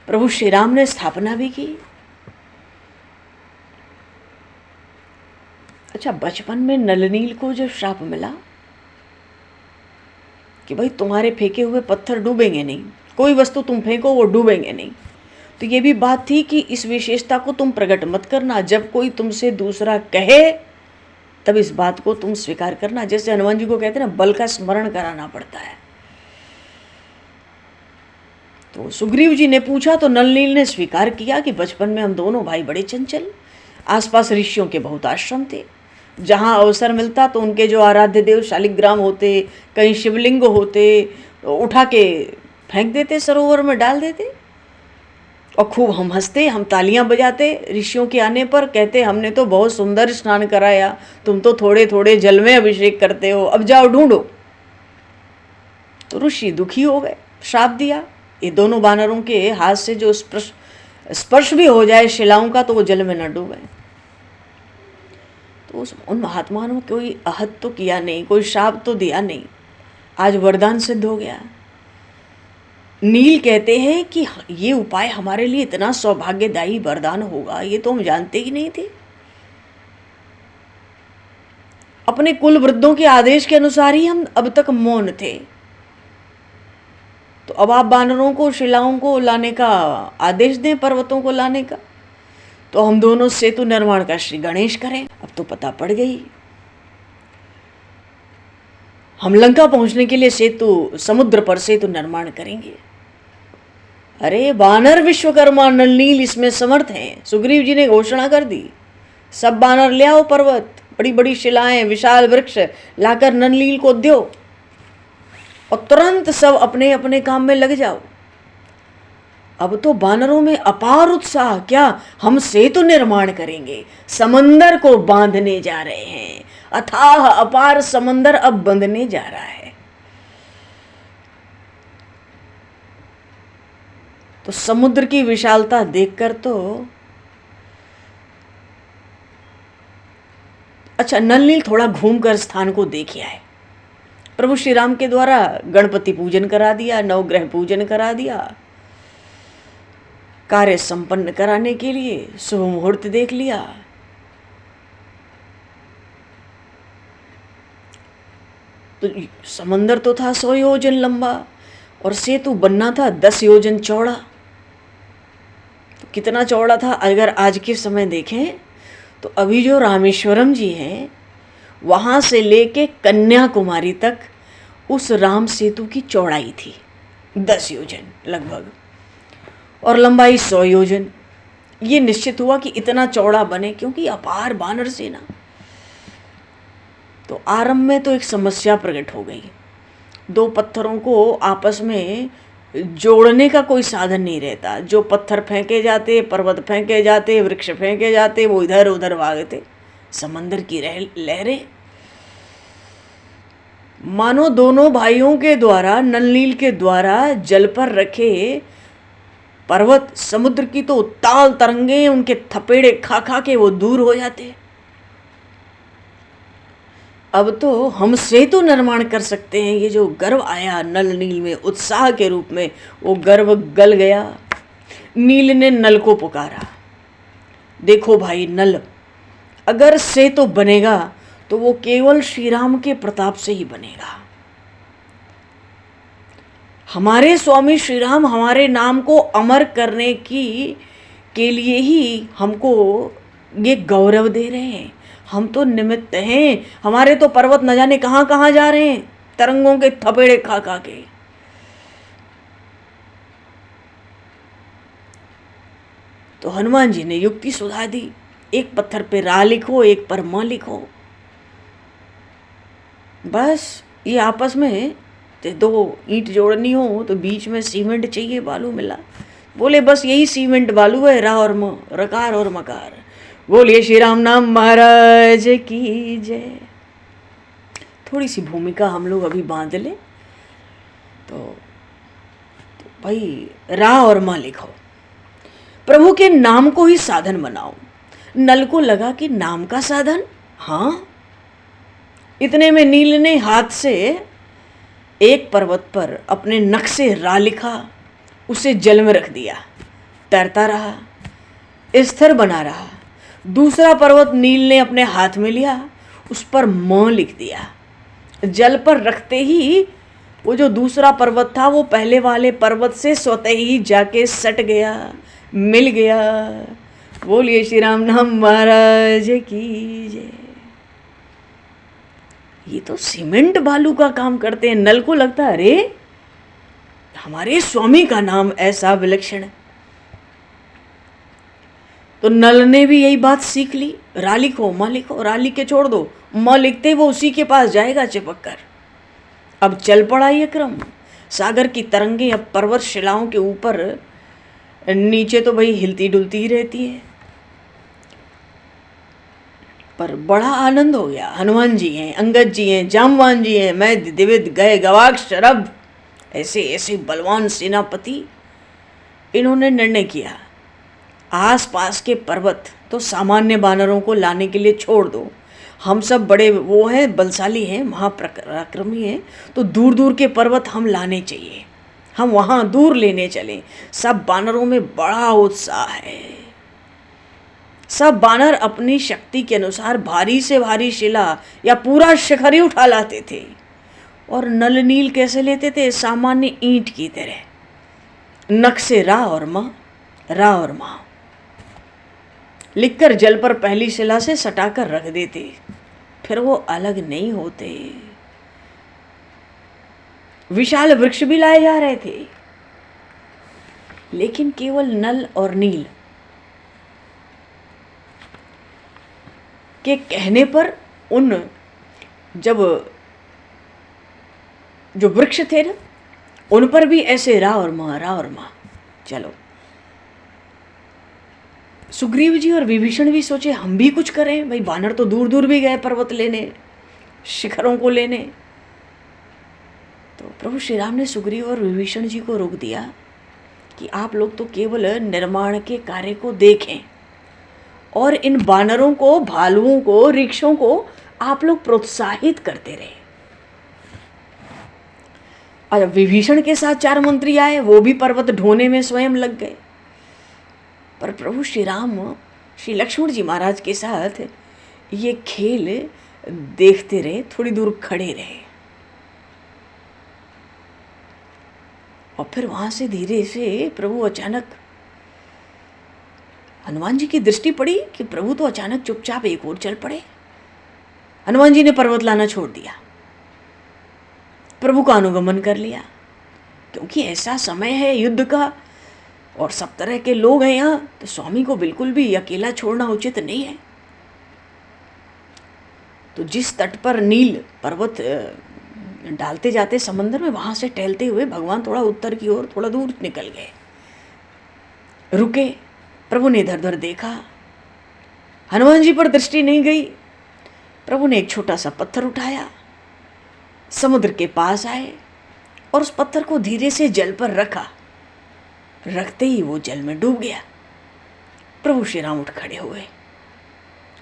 प्रभु श्री राम ने स्थापना भी की। अच्छा, बचपन में नलनील को जो श्राप मिला कि भाई तुम्हारे फेंके हुए पत्थर डूबेंगे नहीं, कोई वस्तु तुम फेंको वो डूबेंगे नहीं, तो ये भी बात थी कि इस विशेषता को तुम प्रकट मत करना, जब कोई तुमसे दूसरा कहे तब इस बात को तुम स्वीकार करना। जैसे हनुमान जी को कहते हैं ना, बल का स्मरण कराना पड़ता है। तो सुग्रीव जी ने पूछा तो नलनील ने स्वीकार किया कि बचपन में हम दोनों भाई बड़े चंचल, आसपास ऋषियों के बहुत आश्रम थे, जहाँ अवसर मिलता तो उनके जो आराध्य देव शालिग्राम होते, कहीं शिवलिंग होते, उठा के फेंक देते, सरोवर में डाल देते, और खूब हम हंसते, हम तालियां बजाते ऋषियों के आने पर, कहते हमने तो बहुत सुंदर स्नान कराया, तुम तो थोड़े थोड़े जल में अभिषेक करते हो, अब जाओ ढूंढो। तो ऋषि दुखी हो गए, श्राप दिया, ये दोनों वानरों के हाथ से जो स्पर्श भी हो जाए शिलाओं का तो वो जल में न डूबे। तो उन महात्माओं ने कोई आहत तो किया नहीं, कोई श्राप तो दिया नहीं, आज वरदान सिद्ध हो गया। नील कहते हैं कि ये उपाय हमारे लिए इतना सौभाग्यदायी वरदान होगा, ये तो हम जानते ही नहीं थे। अपने कुल वृद्धों के आदेश के अनुसार ही हम अब तक मौन थे, तो अब आप वानरों को शिलाओं को लाने का आदेश दें, पर्वतों को लाने का, तो हम दोनों सेतु निर्माण का श्री गणेश करें। अब तो पता पड़ गई, हम लंका पहुंचने के लिए सेतु, समुद्र पर सेतु निर्माण करेंगे। अरे वानर विश्वकर्मा नलनील इसमें समर्थ हैं। सुग्रीव जी ने घोषणा कर दी, सब वानर ले आओ पर्वत, बड़ी बड़ी शिलाएं, विशाल वृक्ष लाकर नलनील को दो, और तुरंत सब अपने अपने काम में लग जाओ। अब तो वानरों में अपार उत्साह, क्या हम सेतु निर्माण करेंगे, समंदर को बांधने जा रहे हैं, अथाह अपार समंदर अब बंधने जा रहा है। तो समुद्र की विशालता देखकर तो अच्छा, नलनील थोड़ा घूमकर स्थान को देख आए। प्रभु श्री राम के द्वारा गणपति पूजन करा दिया, नवग्रह पूजन करा दिया, कार्य संपन्न कराने के लिए शुभ मुहूर्त देख लिया। तो समंदर तो था 100 योजन लंबा और सेतु बनना था 10 योजन चौड़ा। तो कितना चौड़ा था अगर आज के समय देखें तो अभी जो रामेश्वरम जी हैं वहाँ से लेके कन्याकुमारी तक उस राम सेतु की चौड़ाई थी 10 योजन लगभग, और लंबाई 100 योजन। ये निश्चित हुआ कि इतना चौड़ा बने क्योंकि अपार वानर सेना। तो आरंभ में तो एक समस्या प्रकट हो गई, दो पत्थरों को आपस में जोड़ने का कोई साधन नहीं रहता। जो पत्थर फेंके जाते, पर्वत फेंके जाते, वृक्ष फेंके जाते, वो इधर उधर भागते। समंदर की लहरें मानो दोनों भाइयों के द्वारा, नलनील के द्वारा जल पर रखे पर्वत, समुद्र की तो ताल तरंगे उनके थपेड़े खा खा के वो दूर हो जाते। अब तो हम सेतु निर्माण कर सकते हैं। ये जो गर्व आया नलनील में उत्साह के रूप में, वो गर्व गल गया। नील ने नल को पुकारा, देखो भाई नल, अगर सेतु बनेगा तो वो केवल श्री राम के प्रताप से ही बनेगा। हमारे स्वामी श्री राम हमारे नाम को अमर करने के लिए ही हमको ये गौरव दे रहे हैं। हम तो निमित्त हैं, हमारे तो पर्वत न जाने कहाँ कहाँ जा रहे हैं तरंगों के थपेड़े खा खा के। तो हनुमान जी ने युक्ति सुझा दी एक पत्थर पे रा लिखो, एक पर म लिखो, बस। ये आपस में दो ईंट जोड़नी हो तो बीच में सीमेंट चाहिए, बालू मिला। बोले बस यही सीमेंट बालू है, रा और म, रकार और मकार। बोलिए श्री राम नाम महाराज की जय। थोड़ी सी भूमिका हम लोग अभी बांध ले तो भाई रा और माँ लिखो, प्रभु के नाम को ही साधन बनाओ। नल को लगा कि नाम का साधन, हाँ। इतने में नील ने हाथ से एक पर्वत पर अपने नख से रा लिखा, उसे जल में रख दिया, तैरता रहा, स्थिर बना रहा। दूसरा पर्वत नील ने अपने हाथ में लिया, उस पर म लिख दिया। जल पर रखते ही वो जो दूसरा पर्वत था वो पहले वाले पर्वत से स्वतः ही जाके सट गया, मिल गया। बोलिए श्री राम नाम महाराज की जय। ये तो सीमेंट बालू का काम करते हैं। नल को लगता है अरे हमारे स्वामी का नाम ऐसा विलक्षण है। तो नल ने भी यही बात सीख ली, रा लिखो म लिखो, रा लिख के छोड़ दो, म लिखते वो उसी के पास जाएगा चिपक कर। अब चल पड़ा ये क्रम। सागर की तरंगें अब पर्वत शिलाओं के ऊपर नीचे तो भाई हिलती डुलती ही रहती है, पर बड़ा आनंद हो गया। हनुमान जी हैं, अंगद जी हैं, जामवान जी हैं, मैं दिविद गए गवाक्ष शरभ, ऐसे ऐसे बलवान सेनापति। इन्होंने निर्णय किया आस पास के पर्वत तो सामान्य बानरों को लाने के लिए छोड़ दो, हम सब बड़े वो हैं, बलशाली हैं, महापराक्रमी हैं, तो दूर दूर के पर्वत हम लाने चाहिए, हम वहाँ दूर लेने चलें। सब बानरों में बड़ा उत्साह है। सब बानर अपनी शक्ति के अनुसार भारी से भारी शिला या पूरा शिखर ही उठा लाते थे। और नल नील कैसे लेते थे? सामान्य ईंट की तरह, नख से रा और माँ, रा और माँ लिखकर जल पर पहली शिला से सटाकर रख देते, फिर वो अलग नहीं होते। विशाल वृक्ष भी लाए जा रहे थे, लेकिन केवल नल और नील के कहने पर उन जब जो वृक्ष थे ना, उन पर भी ऐसे रा और माँ, रा और माँ। चलो, सुग्रीव जी और विभीषण भी सोचे हम भी कुछ करें। भाई बानर तो दूर दूर भी गए पर्वत लेने, शिखरों को लेने। तो प्रभु श्री राम ने सुग्रीव और विभीषण जी को रोक दिया कि आप लोग तो केवल निर्माण के कार्य को देखें और इन बानरों को, भालुओं को, रिक्षों को आप लोग प्रोत्साहित करते रहे। और विभीषण के साथ 4 मंत्री आए, वो भी पर्वत ढोने में स्वयं लग गए। पर प्रभु श्री राम श्री लक्ष्मण जी महाराज के साथ ये खेल देखते रहे, थोड़ी दूर खड़े रहे। और फिर वहां से धीरे से प्रभु अचानक, हनुमान जी की दृष्टि पड़ी कि प्रभु तो अचानक चुपचाप एक ओर चल पड़े। हनुमान जी ने पर्वत लाना छोड़ दिया, प्रभु का अनुगमन कर लिया, क्योंकि ऐसा समय है युद्ध का और सब तरह के लोग हैं यहाँ, तो स्वामी को बिल्कुल भी अकेला छोड़ना उचित नहीं है। तो जिस तट पर नील पर्वत डालते जाते समंदर में, वहां से टहलते हुए भगवान थोड़ा उत्तर की ओर थोड़ा दूर निकल गए, रुके। प्रभु ने इधर उधर देखा, हनुमान जी पर दृष्टि नहीं गई। प्रभु ने एक छोटा सा पत्थर उठाया, समुद्र के पास आए और उस पत्थर को धीरे से जल पर रखा। रखते ही वो जल में डूब गया। प्रभु श्री राम उठ खड़े हुए।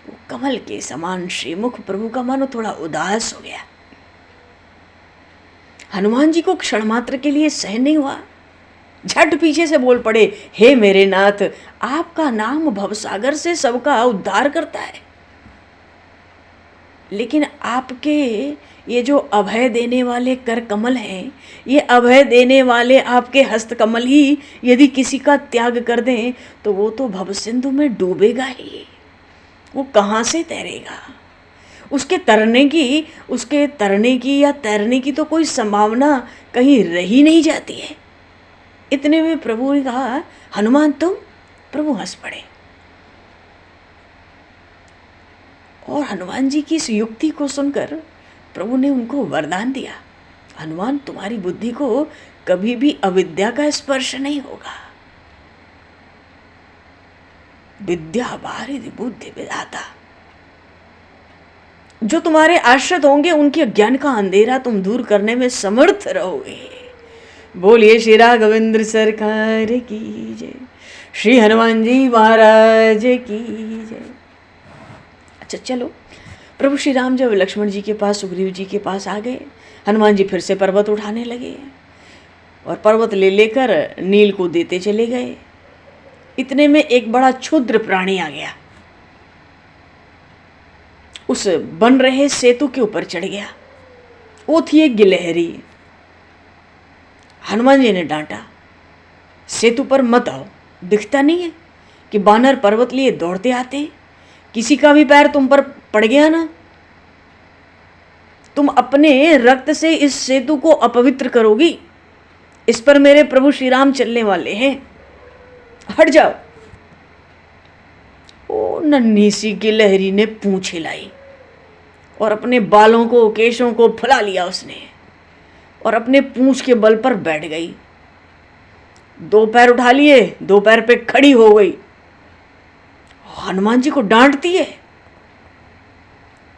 वो कमल के समान श्रीमुख प्रभु का मानो थोड़ा उदास हो गया। हनुमान जी को क्षण मात्र के लिए सहन नहीं हुआ, झट पीछे से बोल पड़े, हे मेरे नाथ, आपका नाम भवसागर से सबका उद्धार करता है, लेकिन आपके ये जो अभय देने वाले कर कमल हैं, ये अभय देने वाले आपके हस्त कमल ही यदि किसी का त्याग कर दें तो वो तो भव सिंधु में डूबेगा ही, वो कहाँ से तैरेगा। उसके तरने की या तैरने की तो कोई संभावना कहीं रही नहीं जाती है। इतने में प्रभु ने कहा, हनुमान तुम? प्रभु हंस पड़े। और हनुमान जी की इस युक्ति को सुनकर प्रभु ने उनको वरदान दिया, हनुमान तुम्हारी बुद्धि को कभी भी अविद्या का स्पर्श नहीं होगा। विद्या बारिधि बुद्धि विधाता, जो तुम्हारे आश्रित होंगे उनके अज्ञान का अंधेरा तुम दूर करने में समर्थ रहोगे। बोलिए श्री राघवेंद्र सरकार की जय, श्री हनुमान जी महाराज की जय। अच्छा चलो, प्रभु श्री राम जब लक्ष्मण जी के पास, सुग्रीव जी के पास आ गए, हनुमान जी फिर से पर्वत उठाने लगे और पर्वत ले लेकर नील को देते चले गए। इतने में एक बड़ा क्षुद्र प्राणी आ गया, उस बन रहे सेतु के ऊपर चढ़ गया। वो थी एक गिलहरी। हनुमान जी ने डांटा, सेतु पर मत आओ, दिखता नहीं है कि बानर पर्वत लिए दौड़ते आते, किसी का भी पैर तुम पर पड़ गया ना, तुम अपने रक्त से इस सेतु को अपवित्र करोगी। इस पर मेरे प्रभु श्री राम चलने वाले हैं, हट जाओ। ओ नन्ही सी गिलहरी ने पूंछ हिलाई और अपने बालों को, केशों को फुला लिया उसने और अपने पूंछ के बल पर बैठ गई। दो पैर उठा लिए, दो पैर पे खड़ी हो गई। हनुमान जी को डांटती है,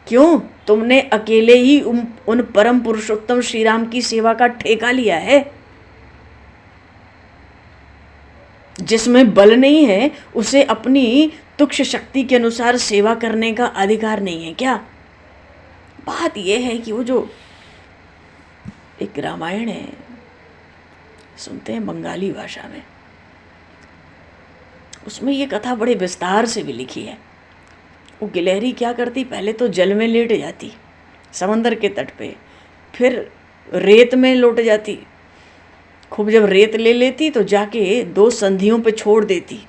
क्यों? तुमने अकेले ही उन परम पुरुषोत्तम श्री राम की सेवा का ठेका लिया है। जिसमें बल नहीं है उसे अपनी तुक्ष शक्ति के अनुसार सेवा करने का अधिकार नहीं है क्या? बात यह है कि वो जो एक रामायण है, सुनते हैं बंगाली भाषा में, उसमें ये कथा बड़े विस्तार से भी लिखी है। वो गिलहरी क्या करती, पहले तो जल में लेट जाती समंदर के तट पे, फिर रेत में लौट जाती, खूब जब रेत ले लेती तो जाके दो संधियों पे छोड़ देती,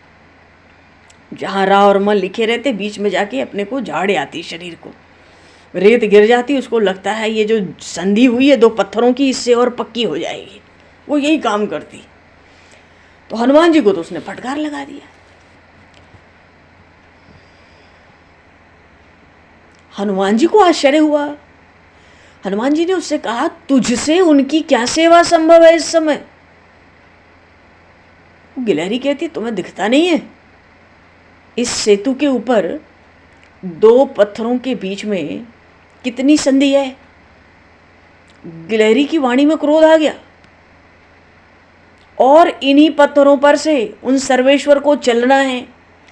जहाँ रा और म लिखे रहते, बीच में जाके अपने को झाड़ आती शरीर को। रेत गिर जाती, उसको लगता है ये जो संधि हुई है दो पत्थरों की, इससे और पक्की हो जाएगी। वो यही काम करती। तो हनुमान जी को तो उसने फटकार लगा दिया। हनुमान जी को आश्चर्य हुआ। हनुमान जी ने उससे कहा, तुझसे उनकी क्या सेवा संभव है इस समय? गिलहरी कहती, तुम्हें दिखता नहीं है इस सेतु के ऊपर दो पत्थरों के बीच में कितनी संधि है? गिलहरी की वाणी में क्रोध आ गया और इन्हीं पत्थरों पर से उन सर्वेश्वर को चलना है,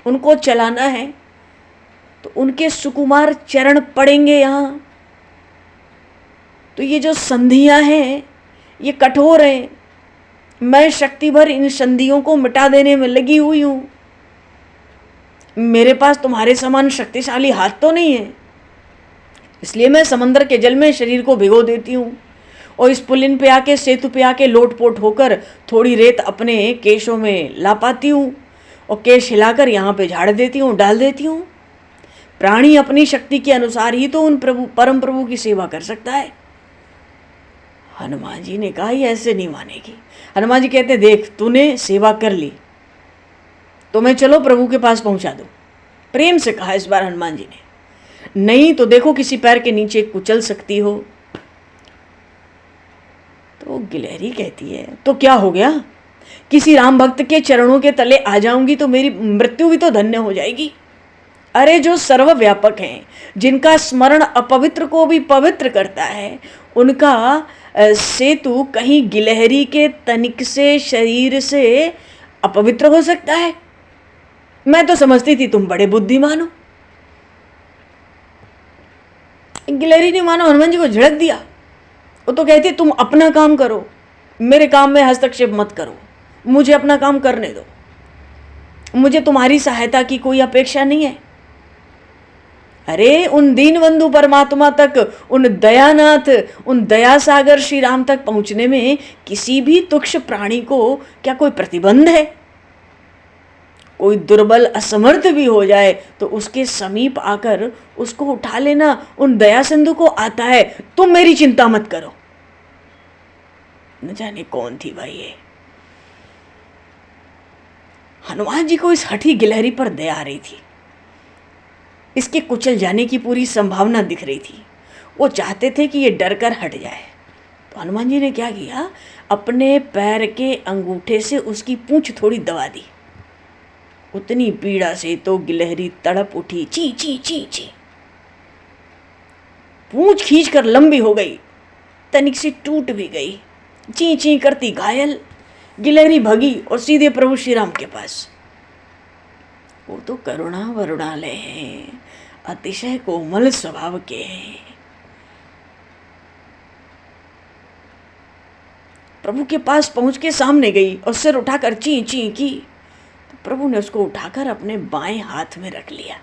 उनको चलाना है, तो उनके सुकुमार चरण पड़ेंगे यहाँ। तो ये जो संधियां हैं ये कठोर हैं, मैं शक्ति भर इन संधियों को मिटा देने में लगी हुई हूं। मेरे पास तुम्हारे समान शक्तिशाली हाथ तो नहीं है, इसलिए मैं समंदर के जल में शरीर को भिगो देती हूँ और इस पुलिन पे आके, सेतु पे आके लोटपोट होकर थोड़ी रेत अपने केशों में ला पाती हूँ और केश हिलाकर यहाँ पे झाड़ देती हूँ, डाल देती हूँ। प्राणी अपनी शक्ति के अनुसार ही तो उन परम प्रभु की सेवा कर सकता है। हनुमान जी ने कहा, ये ऐसे नहीं मानेगी। हनुमान जी कहते, देख तूने सेवा कर ली तो मैं चलो प्रभु के पास पहुंचा दूं। प्रेम से कहा इस बार हनुमान जी ने, नहीं तो देखो किसी पैर के नीचे कुचल सकती हो। तो गिलहरी कहती है, तो क्या हो गया, किसी राम भक्त के चरणों के तले आ जाऊंगी तो मेरी मृत्यु भी तो धन्य हो जाएगी। अरे जो सर्वव्यापक हैं, जिनका स्मरण अपवित्र को भी पवित्र करता है, उनका सेतु कहीं गिलहरी के तनिक से शरीर से अपवित्र हो सकता है? मैं तो समझती थी तुम बड़े बुद्धिमान हो। गिलहरी ने मानो हनुमान जी को झड़क दिया। वो तो कहती, तुम अपना काम करो, मेरे काम में हस्तक्षेप मत करो, मुझे अपना काम करने दो, मुझे तुम्हारी सहायता की कोई अपेक्षा नहीं है। अरे उन दीनबंधु परमात्मा तक, उन दयानाथ, उन दया सागर श्री राम तक पहुंचने में किसी भी तुक्ष प्राणी को क्या कोई प्रतिबंध है? कोई दुर्बल असमर्थ भी हो जाए तो उसके समीप आकर उसको उठा लेना उन दया सिंधु को आता है। तुम मेरी चिंता मत करो। न जाने कौन थी भाई ये। हनुमान जी को इस हठी गिलहरी पर दया आ रही थी। इसके कुचल जाने की पूरी संभावना दिख रही थी। वो चाहते थे कि ये डर कर हट जाए। तो हनुमान जी ने क्या किया, अपने पैर के अंगूठे से उसकी पूंछ थोड़ी दबा दी। उतनी पीड़ा से तो गिलहरी तड़प उठी, ची ची ची ची। पूंछ खींचकर लंबी हो गई, तनिक सी टूट भी गई। ची ची करती घायल गिलहरी भगी और सीधे प्रभु श्री राम के पास। वो तो करुणा वरुणालय हैं, अतिशय कोमल स्वभाव के हैं। प्रभु के पास पहुंच के सामने गई और सिर उठाकर ची ची की। तो प्रभु ने उसको उठाकर अपने बाएं हाथ में रख लिया।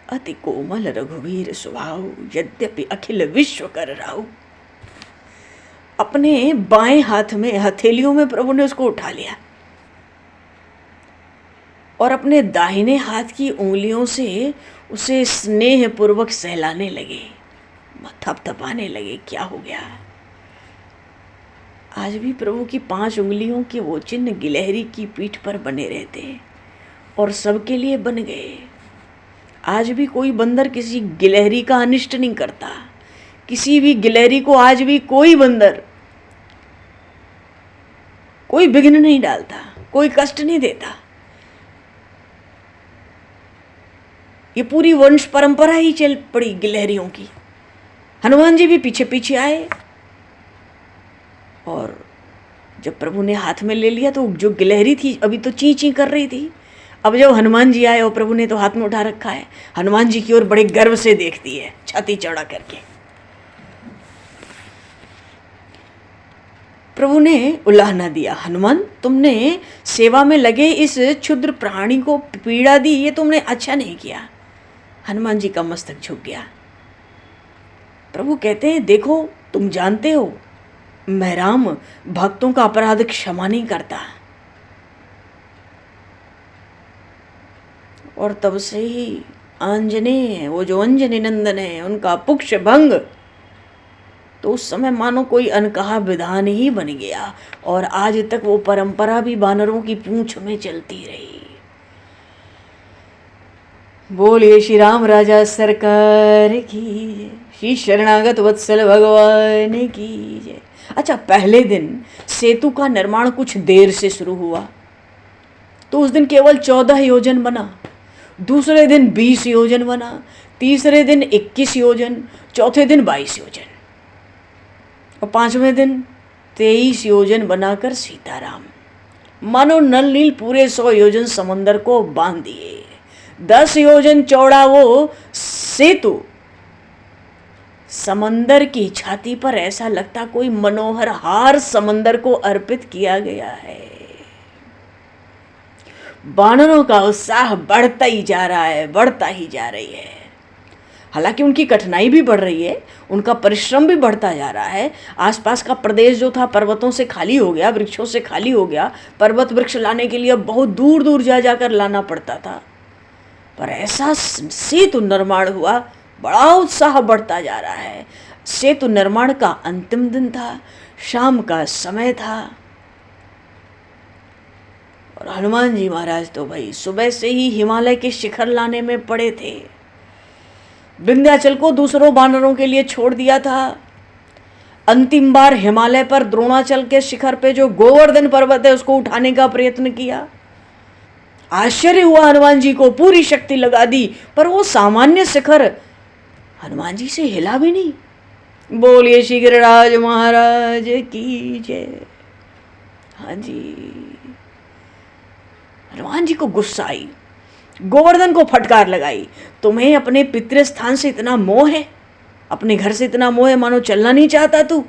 अति कोमल रघुवीर स्वभाव, यद्यपि अखिल विश्व कर राहु। अपने बाएं हाथ में हथेलियों में प्रभु ने उसको उठा लिया और अपने दाहिने हाथ की उंगलियों से उसे स्नेह पूर्वक सहलाने लगे, थपथपाने लगे। क्या हो गया? आज भी प्रभु की 5 उंगलियों के वो चिन्ह गिलहरी की पीठ पर बने रहते और सबके लिए बन गए। आज भी कोई बंदर किसी गिलहरी का अनिष्ट नहीं करता। किसी भी गिलहरी को आज भी कोई बंदर कोई विघ्न नहीं डालता, कोई कष्ट नहीं देता। ये पूरी वंश परंपरा ही चल पड़ी गिलहरियों की। हनुमान जी भी पीछे पीछे आए और जब प्रभु ने हाथ में ले लिया तो जो गिलहरी थी अभी तो ची ची कर रही थी। अब जब हनुमान जी आए और प्रभु ने तो हाथ में उठा रखा है, हनुमान जी की ओर बड़े गर्व से देखती है, छाती चौड़ा करके। प्रभु ने उलाहना दिया, हनुमान तुमने सेवा में लगे इस क्षुद्र प्राणी को पीड़ा दी, ये तुमने अच्छा नहीं किया। हनुमान जी का मस्तक झुक गया। प्रभु कहते हैं, देखो तुम जानते हो मैं राम भक्तों का अपराध क्षमा नहीं करता। और तब से ही आंजनेय, वो जो अंजनी नंदन है, उनका पुक्ष भंग, तो उस समय मानो कोई अनकहा विधान ही बन गया और आज तक वो परंपरा भी वानरों की पूंछ में चलती रही। बोलिए श्री राम राजा सरकार की जय, श्री शरणागत वत्सल भगवान की जय। अच्छा, पहले दिन सेतु का निर्माण कुछ देर से शुरू हुआ तो उस दिन केवल 14 योजन बना, दूसरे दिन 20 योजन बना, तीसरे दिन 21 योजन, चौथे दिन 22 योजन और 5वें दिन 23 योजन बनाकर सीताराम मानो नल नील पूरे 100 योजन समंदर को बांध दिए। 10 योजन चौड़ा वो सेतु समंदर की छाती पर ऐसा लगता कोई मनोहर हार समंदर को अर्पित किया गया है। वानरों का उत्साह बढ़ता ही जा रहा है, बढ़ता ही जा रही है। हालांकि उनकी कठिनाई भी बढ़ रही है, उनका परिश्रम भी बढ़ता जा रहा है। आसपास का प्रदेश जो था पर्वतों से खाली हो गया, वृक्षों से खाली हो गया। पर्वत वृक्ष लाने के लिए बहुत दूर दूर जा जाकर लाना पड़ता था। पर ऐसा सेतु निर्माण हुआ, बड़ा उत्साह बढ़ता जा रहा है। सेतु निर्माण का अंतिम दिन था, शाम का समय था और हनुमान जी महाराज तो भाई सुबह से ही हिमालय के शिखर लाने में पड़े थे। विंध्याचल को दूसरों वानरों के लिए छोड़ दिया था। अंतिम बार हिमालय पर द्रोणाचल के शिखर पे जो गोवर्धन पर्वत है उसको उठाने का प्रयत्न किया। आश्चर्य हुआ हनुमान जी को, पूरी शक्ति लगा दी, पर वो सामान्य शिखर हनुमान जी से हिला भी नहीं। बोलिए श्री गिरिराज महाराज की जय। हाँ जी, हनुमान जी को गुस्सा आई, गोवर्धन को फटकार लगाई, तुम्हें अपने पितृ स्थान से इतना मोह है, अपने घर से इतना मोह है मानो चलना नहीं चाहता तू।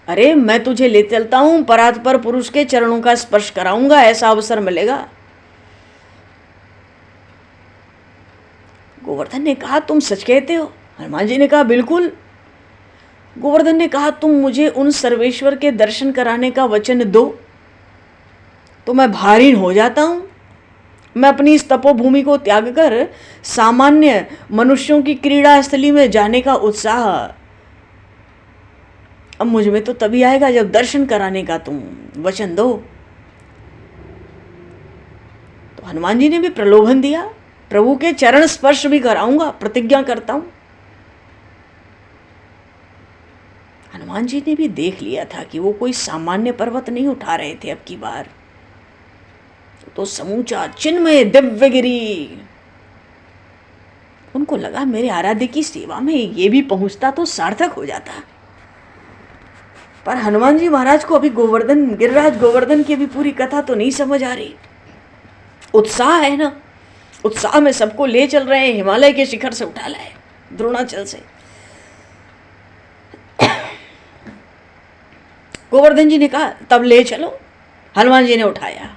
अरे मैं तुझे ले चलता हूं, परात्पर पुरुष के चरणों का स्पर्श कराऊंगा, ऐसा अवसर मिलेगा। गोवर्धन ने कहा, तुम सच कहते हो? हनुमान जी ने कहा, बिल्कुल। गोवर्धन ने कहा, तुम मुझे उन सर्वेश्वर के दर्शन कराने का वचन दो तो मैं भारीन हो जाता हूं। मैं अपनी इस तपोभूमि को त्याग कर सामान्य मनुष्यों की क्रीड़ा स्थली में जाने का उत्साह अब मुझ में तो तभी आएगा जब दर्शन कराने का तुम वचन दो। तो हनुमान जी ने भी प्रलोभन दिया, प्रभु के चरण स्पर्श भी कराऊंगा, प्रतिज्ञा करता हूं। हनुमान जी ने भी देख लिया था कि वो कोई सामान्य पर्वत नहीं उठा रहे थे। अब की बार तो समूचा चिन्मय दिव्यगिरी। उनको लगा मेरे आराध्य की सेवा में ये भी पहुंचता तो सार्थक हो जाता। पर हनुमान जी महाराज को अभी गोवर्धन, गिरिराज गोवर्धन की भी पूरी कथा तो नहीं समझ आ रही। उत्साह है ना, उत्साह में सबको ले चल रहे हैं, हिमालय के शिखर से उठा लाए, द्रोणाचल से। गोवर्धन जी ने कहा तब ले चलो। हनुमान जी ने उठाया,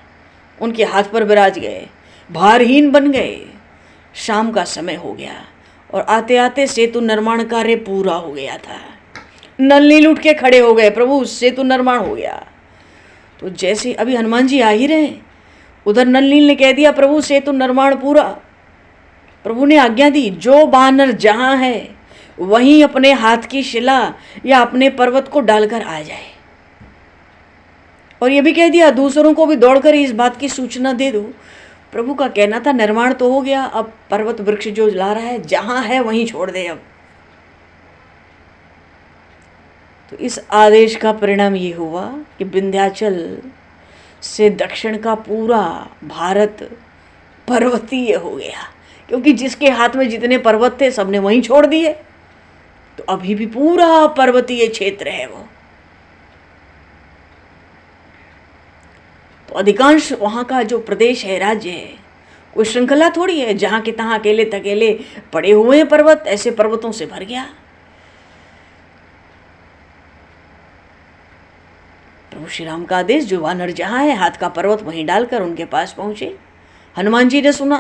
उनके हाथ पर विराज गए, भारहीन बन गए। शाम का समय हो गया और आते आते सेतु निर्माण कार्य पूरा हो गया था। नल नील उठ के खड़े हो गए, प्रभु सेतु निर्माण हो गया। तो जैसे अभी हनुमान जी आ ही रहे, उधर नल नील ने कह दिया प्रभु सेतु निर्माण पूरा। प्रभु ने आज्ञा दी, जो बानर जहां है वहीं अपने हाथ की शिला या अपने पर्वत को डालकर आ जाए। और ये भी कह दिया दूसरों को भी दौड़कर इस बात की सूचना दे दो। प्रभु का कहना था निर्माण तो हो गया, अब पर्वत वृक्ष जो ला रहा है जहां है वहीं छोड़ दे अब। तो इस आदेश का परिणाम ये हुआ कि विंध्याचल से दक्षिण का पूरा भारत पर्वतीय हो गया, क्योंकि जिसके हाथ में जितने पर्वत थे सबने वहीं छोड़ दिए। तो अभी भी पूरा पर्वतीय क्षेत्र है वो। तो अधिकांश वहाँ का जो प्रदेश है, राज्य है, कोई श्रृंखला थोड़ी है जहाँ के तहाँ अकेले तकेले पड़े हुए हैं पर्वत, ऐसे पर्वतों से भर गया। प्रभु श्री राम का आदेश, जो वानर जहाँ है हाथ का पर्वत वहीं डालकर उनके पास पहुंचे। हनुमान जी ने सुना।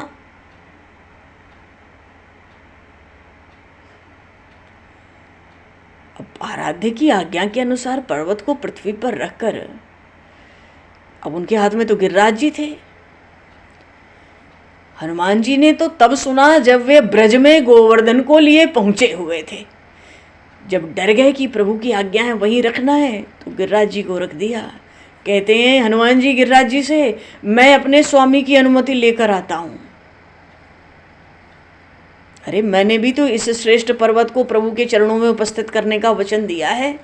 अब आराध्य की आज्ञा के अनुसार पर्वत को पृथ्वी पर रखकर, अब उनके हाथ में तो गिरिराज जी थे। हनुमान जी ने तो तब सुना जब वे ब्रज में गोवर्धन को लिए पहुंचे हुए थे। जब डर गए कि प्रभु की आज्ञा है वहीं रखना है, तो गिरिराज जी को रख दिया। कहते हैं हनुमान जी गिरिराज जी से, मैं अपने स्वामी की अनुमति लेकर आता हूं। अरे मैंने भी तो इस श्रेष्ठ पर्वत को प्रभु के चरणों में उपस्थित करने का वचन दिया है,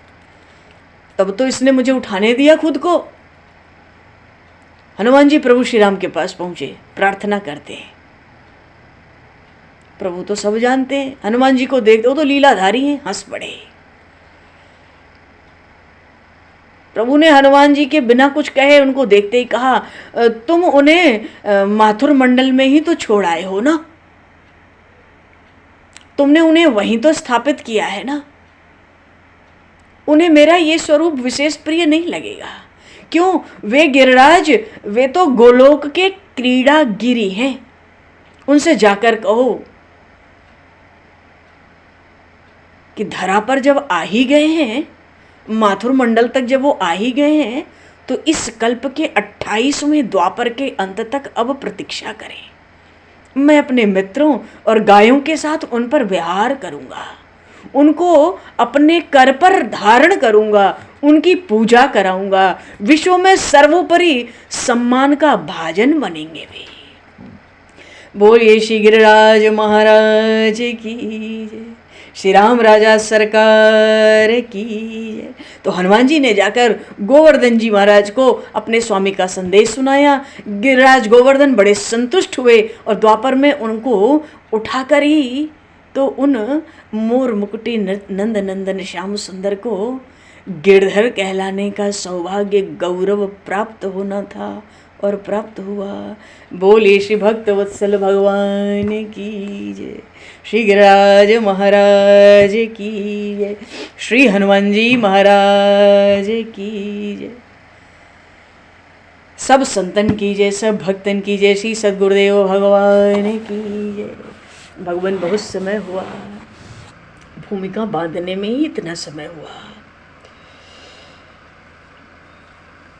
तब तो इसने मुझे उठाने दिया खुद को। हनुमान जी प्रभु श्री राम के पास पहुंचे, प्रार्थना करते हैं। प्रभु तो सब जानते हैं, हनुमान जी को देखते वो तो लीलाधारी हैं, हंस पड़े। प्रभु ने हनुमान जी के बिना कुछ कहे उनको देखते ही कहा, तुम उन्हें माथुर मंडल में ही तो छोड़ आए हो ना, तुमने उन्हें वहीं तो स्थापित किया है ना, उन्हें मेरा ये स्वरूप विशेष प्रिय नहीं लगेगा। क्यों? वे गिरिराज, वे तो गोलोक के क्रीड़ा गिरी हैं। उनसे जाकर कहो कि धरा पर जब आ ही गए हैं, माथुर मंडल तक जब वो आ ही गए हैं, तो इस कल्प के 28वें द्वापर के अंत तक अब प्रतीक्षा करें। मैं अपने मित्रों और गायों के साथ उन पर विहार करूंगा, उनको अपने कर पर धारण करूंगा, उनकी पूजा कराऊंगा, विश्व में सर्वोपरि सम्मान का भाजन बनेंगे वे। बोलिए श्री गिरिराज महाराज की जय, श्री राम राजा सरकार की जय। तो हनुमान जी ने जाकर गोवर्धन जी महाराज को अपने स्वामी का संदेश सुनाया। गिरिराज गोवर्धन बड़े संतुष्ट हुए और द्वापर में उनको उठाकर ही तो उन मोर मुकुटी नंद नंदन श्याम सुंदर को गिरधर कहलाने का सौभाग्य गौरव प्राप्त होना था और प्राप्त हुआ। बोले श्री भक्त वत्सल भगवान की जय, श्री गिरिराज महाराज की जय, श्री हनुमान जी महाराज की जय। सब संतन की जय, सब भक्तन की जय, श्री सद्गुरुदेव भगवान की जय। भगवान बहुत समय हुआ, भूमिका बांधने में ही इतना समय हुआ।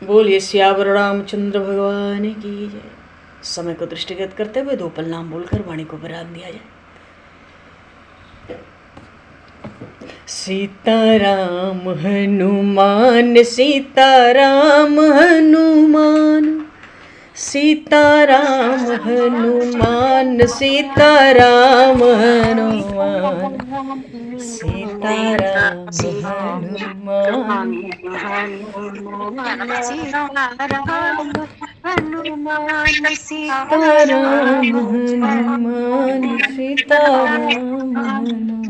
बोलिए सियावर रामचंद्र भगवान की जय। समय को दृष्टिगत करते हुए दो पल नाम बोलकर वाणी को विराम दिया जाए। सीताराम हनुमान सीताराम हनुमान सीताराम हनुमान सीताराम हनुमान सीताराम हनुमान सीताराम हनुमान सीताराम हनुमान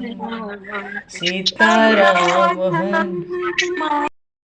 सीताराम हनुमान